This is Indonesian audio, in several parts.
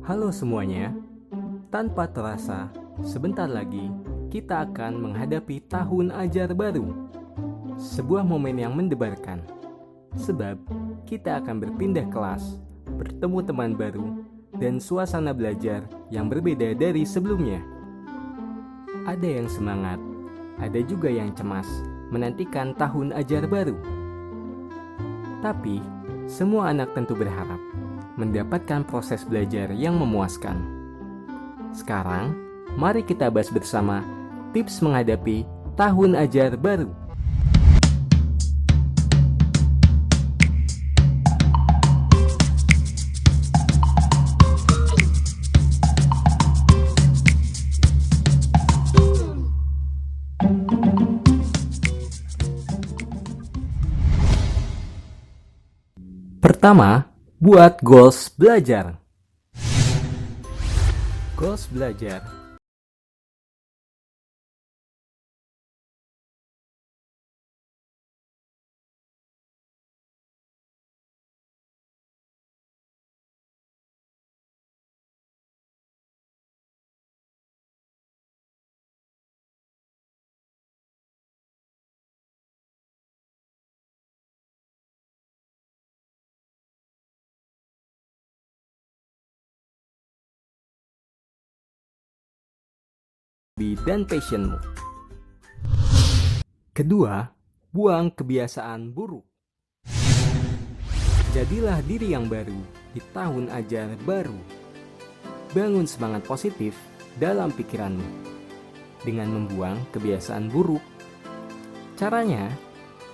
Halo semuanya, tanpa terasa, sebentar lagi kita akan menghadapi tahun ajar baru. Sebuah momen yang mendebarkan, sebab kita akan berpindah kelas, bertemu teman baru, dan suasana belajar yang berbeda dari sebelumnya. Ada yang semangat, ada juga yang cemas menantikan tahun ajar baru. Tapi, semua anak tentu berharap mendapatkan proses belajar yang memuaskan. Sekarang, mari kita bahas bersama tips menghadapi tahun ajar baru. Pertama, buat goals belajar. Goals belajar dan passionmu. Kedua, buang kebiasaan buruk. Jadilah diri yang baru di tahun ajar baru. Bangun semangat positif dalam pikiranmu dengan membuang kebiasaan buruk. Caranya,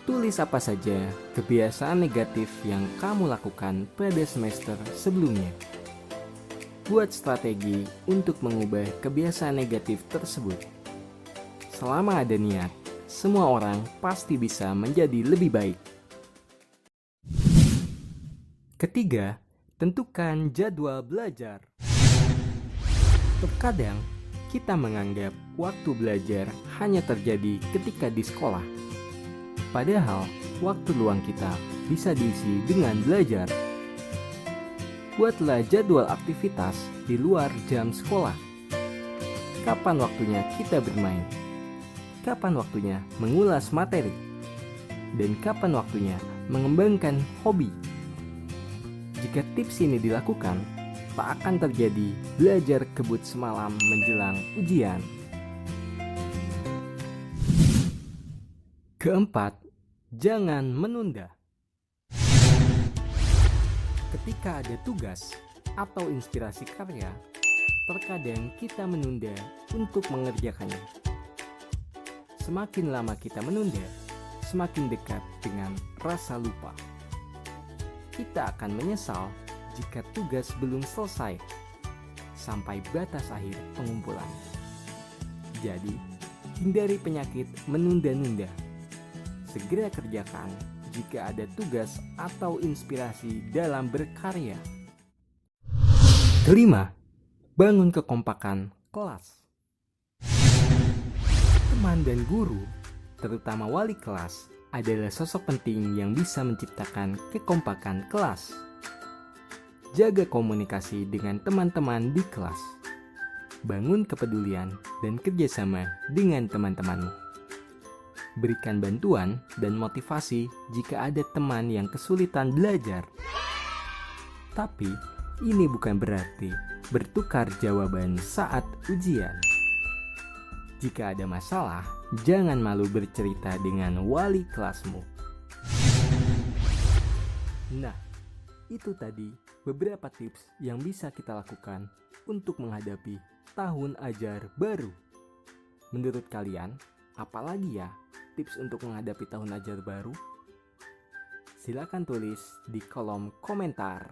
tulis apa saja kebiasaan negatif yang kamu lakukan pada semester sebelumnya. Buat strategi untuk mengubah kebiasaan negatif tersebut. Selama ada niat, semua orang pasti bisa menjadi lebih baik. Ketiga, tentukan jadwal belajar. Terkadang, kita menganggap waktu belajar hanya terjadi ketika di sekolah. Padahal, waktu luang kita bisa diisi dengan belajar. Buatlah jadwal aktivitas di luar jam sekolah. Kapan waktunya kita bermain? Kapan waktunya mengulas materi? Dan kapan waktunya mengembangkan hobi? Jika tips ini dilakukan, tak akan terjadi belajar kebut semalam menjelang ujian. Keempat, jangan menunda. Ketika ada tugas atau inspirasi karya, terkadang kita menunda untuk mengerjakannya. Semakin lama kita menunda, semakin dekat dengan rasa lupa. Kita akan menyesal jika tugas belum selesai sampai batas akhir pengumpulan. Jadi, hindari penyakit menunda-nunda. Segera kerjakan jika ada tugas atau inspirasi dalam berkarya. Kelima, bangun kekompakan kelas. Teman dan guru, terutama wali kelas, adalah sosok penting yang bisa menciptakan kekompakan kelas. Jaga komunikasi dengan teman-teman di kelas. Bangun kepedulian dan kerjasama dengan teman-temanmu. Berikan bantuan dan motivasi jika ada teman yang kesulitan belajar. Tapi, ini bukan berarti bertukar jawaban saat ujian. Jika ada masalah, jangan malu bercerita dengan wali kelasmu. Nah, itu tadi beberapa tips yang bisa kita lakukan untuk menghadapi tahun ajar baru. Menurut kalian, apalagi ya tips untuk menghadapi tahun ajar baru? Silakan tulis di kolom komentar.